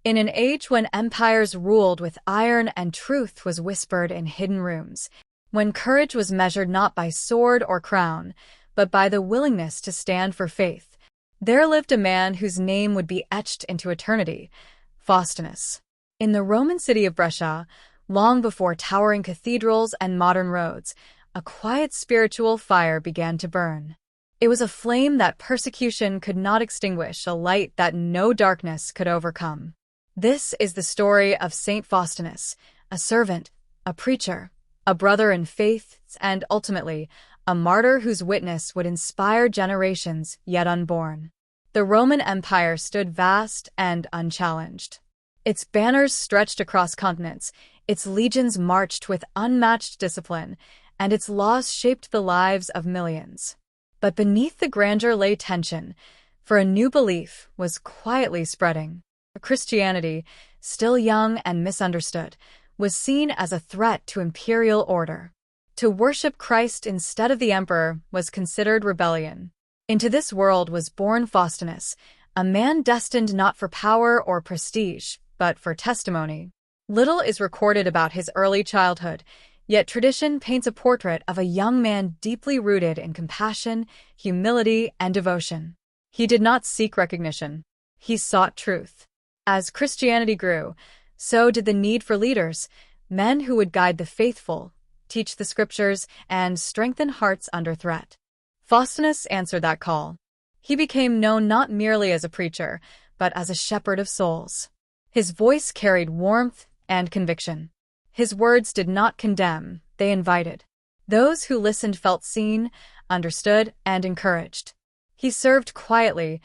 In an age when empires ruled with iron and truth was whispered in hidden rooms, when courage was measured not by sword or crown, but by the willingness to stand for faith, there lived a man whose name would be etched into eternity, Faustinus. In the Roman city of Brescia, long before towering cathedrals and modern roads, a quiet spiritual fire began to burn. It was a flame that persecution could not extinguish, a light that no darkness could overcome. This is the story of Saint Faustinus, a servant, a preacher, a brother in faith, and ultimately, a martyr whose witness would inspire generations yet unborn. The Roman Empire stood vast and unchallenged. Its banners stretched across continents, its legions marched with unmatched discipline, and its laws shaped the lives of millions. But beneath the grandeur lay tension, for a new belief was quietly spreading. Christianity, still young and misunderstood, was seen as a threat to imperial order. To worship Christ instead of the emperor was considered rebellion. Into this world was born Faustinus, a man destined not for power or prestige, but for testimony. Little is recorded about his early childhood, yet tradition paints a portrait of a young man deeply rooted in compassion, humility, and devotion. He did not seek recognition. He sought truth. As Christianity grew, so did the need for leaders, men who would guide the faithful, teach the scriptures, and strengthen hearts under threat. Faustinus answered that call. He became known not merely as a preacher, but as a shepherd of souls. His voice carried warmth and conviction. His words did not condemn, they invited. Those who listened felt seen, understood, and encouraged. He served quietly,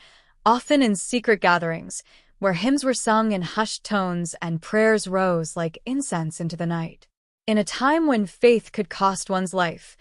often in secret gatherings, where hymns were sung in hushed tones and prayers rose like incense into the night. In a time when faith could cost one's life,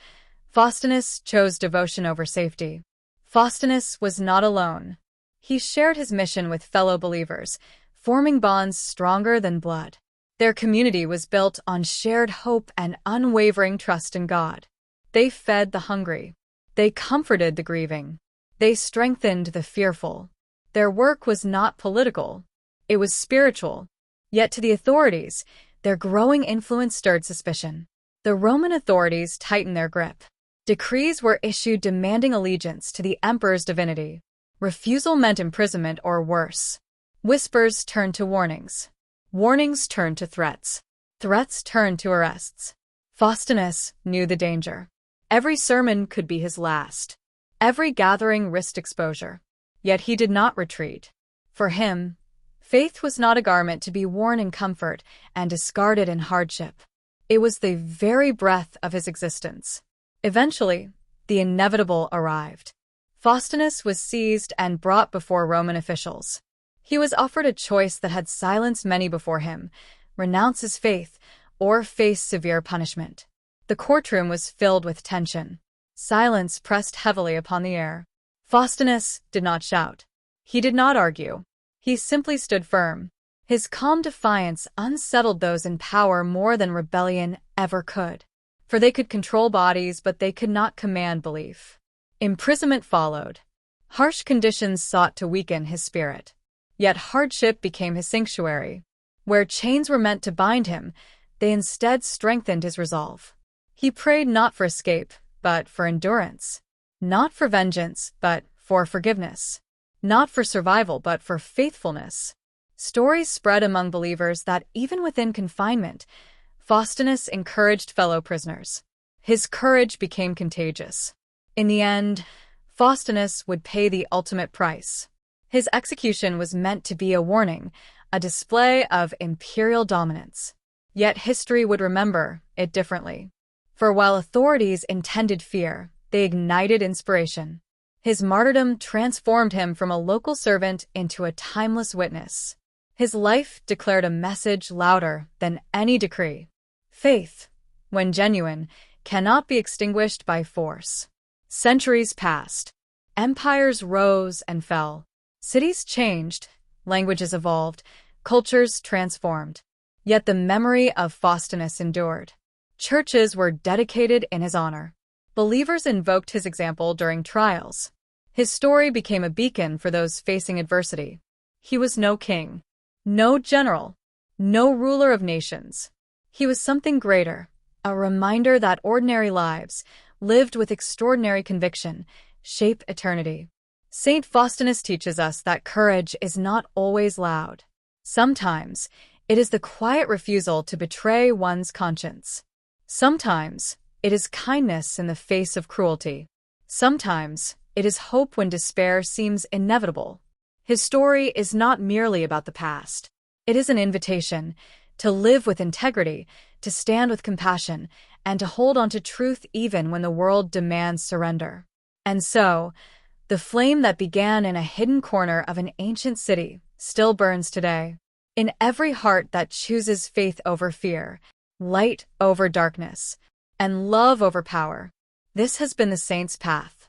Faustinus chose devotion over safety. Faustinus was not alone. He shared his mission with fellow believers, forming bonds stronger than blood. Their community was built on shared hope and unwavering trust in God. They fed the hungry. They comforted the grieving. They strengthened the fearful. Their work was not political. It was spiritual. Yet to the authorities, their growing influence stirred suspicion. The Roman authorities tightened their grip. Decrees were issued demanding allegiance to the emperor's divinity. Refusal meant imprisonment or worse. Whispers turned to warnings. Warnings turned to threats. Threats turned to arrests. Faustinus knew the danger. Every sermon could be his last. Every gathering risked exposure. Yet he did not retreat. For him, faith was not a garment to be worn in comfort and discarded in hardship. It was the very breath of his existence. Eventually, the inevitable arrived. Faustinus was seized and brought before Roman officials. He was offered a choice that had silenced many before him: renounce his faith or face severe punishment. The courtroom was filled with tension. Silence pressed heavily upon the air. Faustinus did not shout. He did not argue. He simply stood firm. His calm defiance unsettled those in power more than rebellion ever could. For they could control bodies, but they could not command belief. Imprisonment followed. Harsh conditions sought to weaken his spirit. Yet hardship became his sanctuary. Where chains were meant to bind him, they instead strengthened his resolve. He prayed not for escape, but for endurance. Not for vengeance, but for forgiveness. Not for survival, but for faithfulness. Stories spread among believers that even within confinement, Faustinus encouraged fellow prisoners. His courage became contagious. In the end, Faustinus would pay the ultimate price. His execution was meant to be a warning, a display of imperial dominance. Yet history would remember it differently. For while authorities intended fear, they ignited inspiration. His martyrdom transformed him from a local servant into a timeless witness. His life declared a message louder than any decree. Faith, when genuine, cannot be extinguished by force. Centuries passed. Empires rose and fell. Cities changed, languages evolved, cultures transformed. Yet the memory of Faustinus endured. Churches were dedicated in his honor. Believers invoked his example during trials. His story became a beacon for those facing adversity. He was no king. No general, no ruler of nations. He was something greater, a reminder that ordinary lives, lived with extraordinary conviction, shape eternity. Saint Faustinus teaches us that courage is not always loud. Sometimes, it is the quiet refusal to betray one's conscience. Sometimes, it is kindness in the face of cruelty. Sometimes, it is hope when despair seems inevitable. His story is not merely about the past. It is an invitation to live with integrity, to stand with compassion, and to hold on to truth even when the world demands surrender. And so, the flame that began in a hidden corner of an ancient city still burns today. In every heart that chooses faith over fear, light over darkness, and love over power. This has been the Saint's Path.